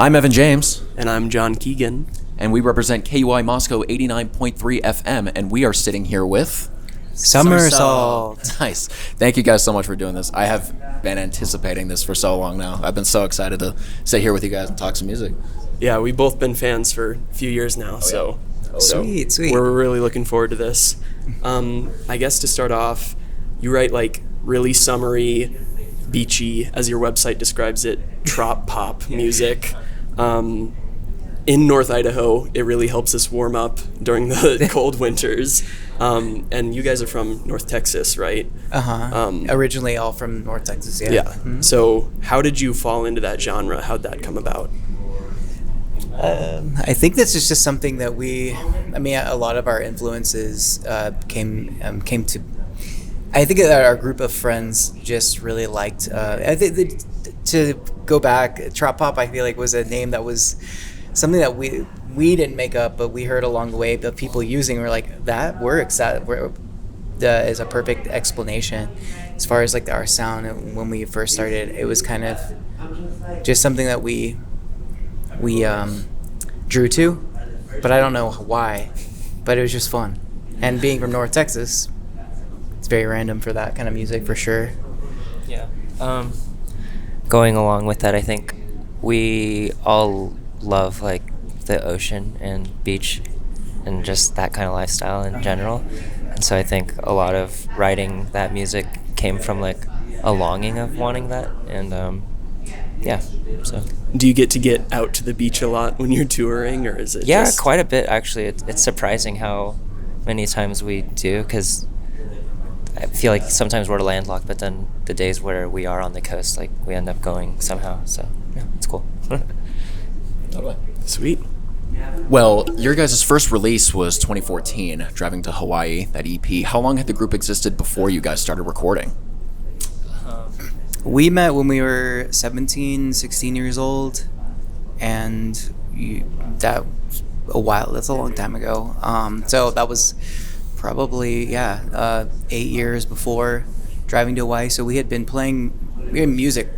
I'm Evan James. And I'm John Keegan. And we represent KUOI Moscow 89.3 FM, and we are sitting here with... Somersault. Nice. Thank you guys so much for doing this. I have been anticipating this for so long now. I've been so excited to sit here with you guys and talk some music. Yeah, we've both been fans for a few years now, so Sweet. we're really looking forward to this. I guess to start off, you write like really summery, beachy, as your website describes it, trop pop music. In North Idaho, it really helps us warm up during the cold winters. And you guys are from North Texas, right? Originally all from North Texas, yeah. Yeah. Mm-hmm. So how did you fall into that genre? How'd that come about? I think this is just something that a lot of our influences came to. I think that our group of friends just really liked. I think to go back, trop pop, I feel like was a name that was something that we didn't make up, but we heard along the way of people using. We're like, that works. That is a perfect explanation as far as like our sound. And when we first started, it was kind of just something that we drew to, but I don't know why. But it was just fun. And being from North Texas, it's very random for that kind of music for sure. Yeah. Going along with that, I think we all love like the ocean and beach and just that kind of lifestyle in general. And so I think a lot of writing that music came from like a longing of wanting that. And so. Do you get out to the beach a lot when you're touring, or is it? Yeah, quite a bit actually. It's surprising how many times we do, because I feel like sometimes we're landlocked, but then the days where we are on the coast, like we end up going somehow. So yeah, it's cool. Totally. Sweet. Well, your guys' first release was 2014, Driving to Hawaii, that EP. How long had the group existed before you guys started recording? We met when we were 17, 16 years old, and that's a long time ago. So that was probably 8 years before Driving to Hawaii. So we had been music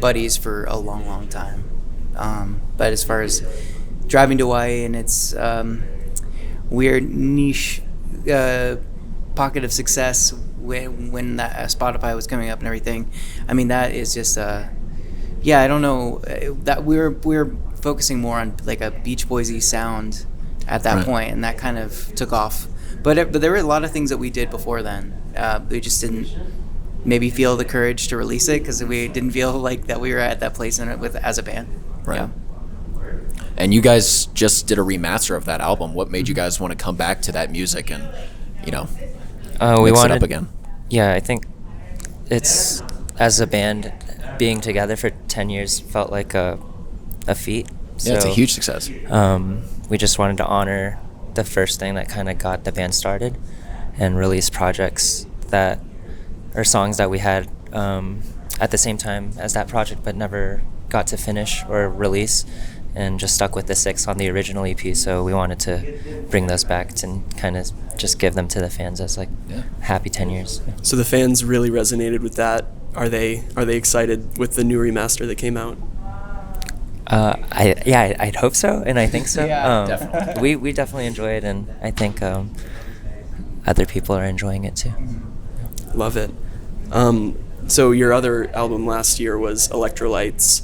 buddies for a long time. But as far as Driving to Hawaii and its weird niche pocket of success when that Spotify was coming up and everything, I mean, that is just I don't know, that we were focusing more on like a Beach Boise sound at that point, and that kind of took off. But there were a lot of things that we did before then. We just didn't maybe feel the courage to release it because we didn't feel like that we were at that place as a band. Right. Yeah. And you guys just did a remaster of that album. What made you guys want to come back to that music and, mix it up again? Yeah, I think it's, as a band, being together for 10 years felt like a feat. Yeah, it's a huge success. We just wanted to honor the first thing that kind of got the band started and release projects or songs that we had at the same time as that project but never got to finish or release, and just stuck with the 6 on the original EP. So we wanted to bring those back and kind of just give them to the fans as happy 10 years. Yeah. So the fans really resonated with that. Are they excited with the new remaster that came out? I'd hope so, and I think so. Definitely. We definitely enjoy it, and I think other people are enjoying it too. Love it. So your other album last year was Electrolytes,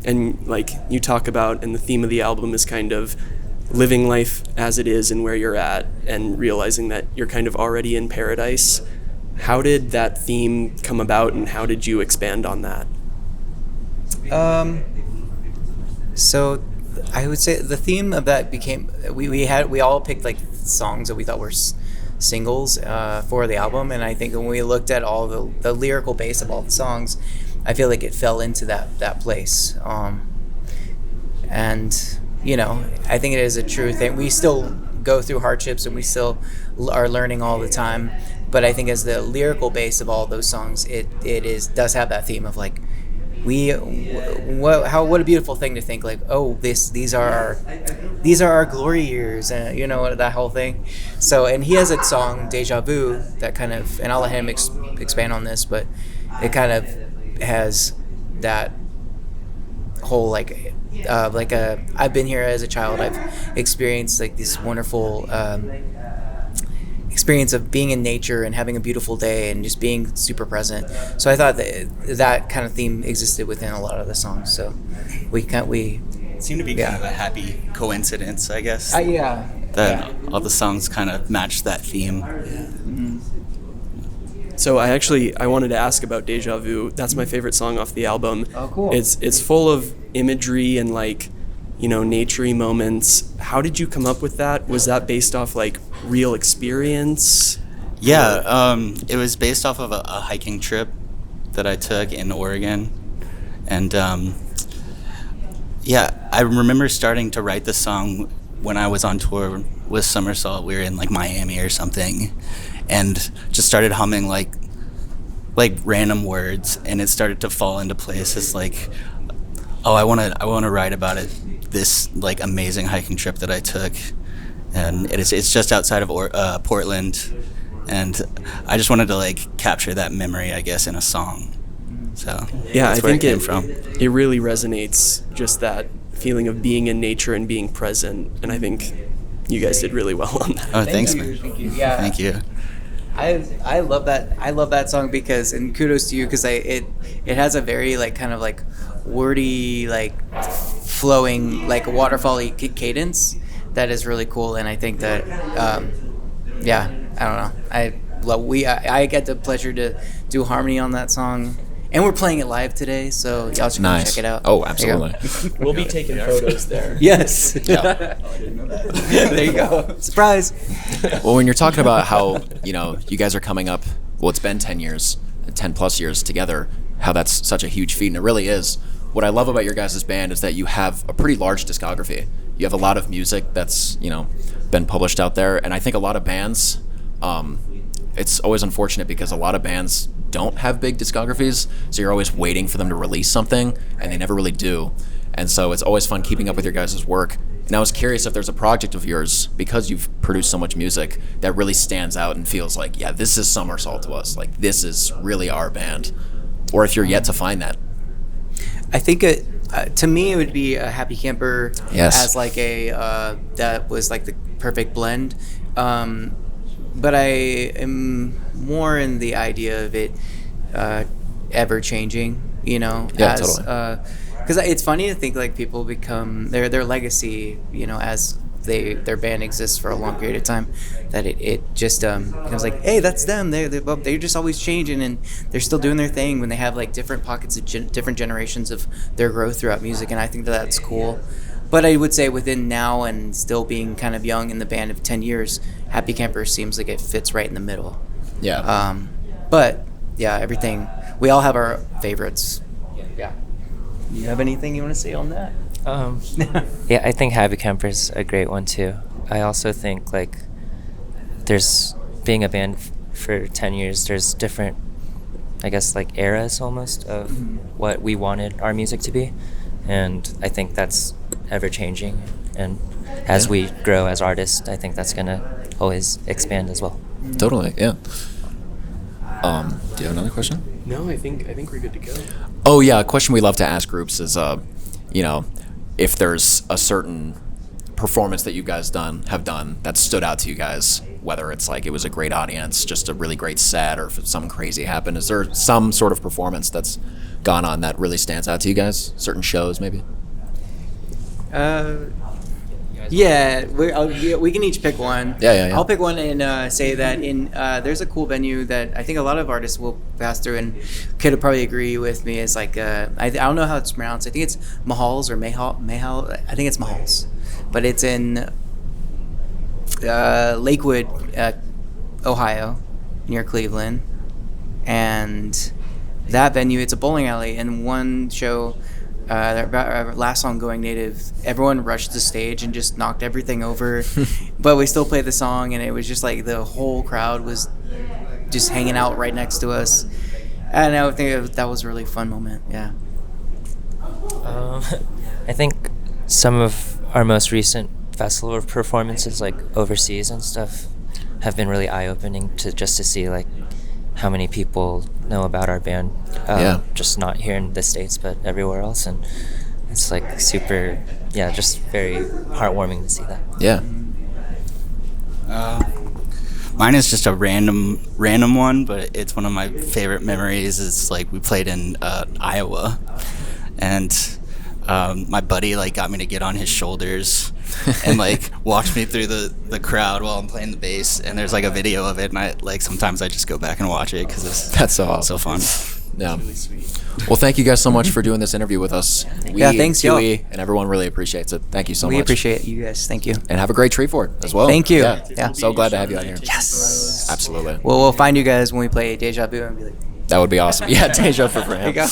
and like you talk about, and the theme of the album is kind of living life as it is and where you're at, and realizing that you're kind of already in paradise. How did that theme come about, and how did you expand on that? So I would say the theme of that became, we all picked like songs that we thought were singles for the album, and I think when we looked at all the lyrical base of all the songs, I feel like it fell into that place. And I think it is a true thing. We still go through hardships and we still are learning all the time, but I think as the lyrical base of all those songs, it does have that theme of like, what a beautiful thing to think like, oh, these are our glory years, and that whole thing. So, and he has a song Deja Vu that kind of, and I'll let him expand on this, but it kind of has that whole I've been here as a child. I've experienced like this wonderful experience of being in nature and having a beautiful day and just being super present. So I thought that kind of theme existed within a lot of the songs. So it seemed to be kind of a happy coincidence, I guess. That all the songs kind of matched that theme. So I wanted to ask about Deja Vu. That's my favorite song off the album. Oh, cool. It's full of imagery and like, naturey moments. How did you come up with that? Was that based off like real experience? Yeah, it was based off of a hiking trip that I took in Oregon. And I remember starting to write the song when I was on tour with Somersault. We were in like Miami or something, and just started humming like random words, and it started to fall into place as like, oh, I want to write about it, this like amazing hiking trip that I took, and it's just outside of Portland, and I just wanted to like capture that memory, I guess, in a song. So yeah, that's I where think it came from. It really resonates, just that feeling of being in nature and being present, and I think you guys did really well on that. Oh, thanks, you. man. Thank you. Yeah. Thank you. I love that. I love that song because, and kudos to you, because it has a very like kind of like wordy, like flowing, like waterfall-y cadence that is really cool. And I think that I don't know. I get the pleasure to do harmony on that song. And we're playing it live today, so y'all should come check it out. Oh, absolutely. We'll be taking photos there. Yes. Yeah. There you go. Surprise. Well, when you're talking about how, you guys are coming up, well, it's been 10 years, 10 plus years together, how that's such a huge feat, and it really is. What I love about your guys' band is that you have a pretty large discography. You have a lot of music that's, been published out there, and I think a lot of bands, it's always unfortunate because a lot of bands don't have big discographies, so you're always waiting for them to release something, and they never really do. And so it's always fun keeping up with your guys' work. And I was curious if there's a project of yours, because you've produced so much music, that really stands out and feels like, yeah, this is Somersault to us. Like, this is really our band. Or if you're yet to find that. I think to me it would be a Happy Camper. Yes. As like that was like the perfect blend. But I am more in the idea of it ever changing, Yeah, as totally. because it's funny to think like people become their legacy, as their band exists for a long period of time, that it just becomes like, hey, that's them. They're just always changing, and they're still doing their thing when they have like different pockets of different generations of their growth throughout music, and I think that's cool. But I would say within now and still being kind of young in the band of 10 years, Happy Camper seems like it fits right in the middle. Yeah. But yeah, everything, we all have our favorites. Yeah. You have anything you want to say on that? Yeah, I think Happy Camper's a great one too. I also think like there's being a band for 10 years, there's different, I guess, like eras almost of what we wanted our music to be. And I think that's ever changing, and as we grow as artists, I think that's gonna always expand as well. Totally, yeah. Do you have another question? No, I think we're good to go. Oh yeah, a question we love to ask groups is, if there's a certain performance that you guys have done that stood out to you guys, whether it's like it was a great audience, just a really great set, or if something crazy happened. Is there some sort of performance that's gone on that really stands out to you guys? Certain shows, maybe? Yeah, we can each pick one. Yeah. I'll pick one and say that there's a cool venue that I think a lot of artists will pass through and could probably agree with me. It's like I don't know how it's pronounced. I think it's Mahals or Mahal. I think it's Mahals, but it's in Lakewood, Ohio, near Cleveland, and that venue, it's a bowling alley, and one show, our last song, Going Native, everyone rushed the stage and just knocked everything over, but we still played the song, and it was just like the whole crowd was just hanging out right next to us, and I think that was a really fun moment. Yeah. I think some of our most recent festival performances, like overseas and stuff, have been really eye-opening to see like how many people know about our band, just not here in the States but everywhere else. And it's like super, yeah, just very heartwarming to see that. Yeah. Mine is just a random one, but it's one of my favorite memories. It's like we played in Iowa, and my buddy like got me to get on his shoulders and like walked me through the crowd while I'm playing the bass. And there's like a video of it, and I like sometimes I just go back and watch it because That's so awesome. so fun. Yeah. Well, thank you guys so much for doing this interview with us. We, Yeah, thanks, y'all. KUOI, and everyone really appreciates it. Thank you so much. We appreciate you guys. Thank you. And have a great Treefort as well. Thank you. Yeah. Yeah. So glad to have you out here. Yes. Absolutely. Well, we'll find you guys when we play Deja Vu and be like, That would be awesome. Yeah, Deja for there you him. go.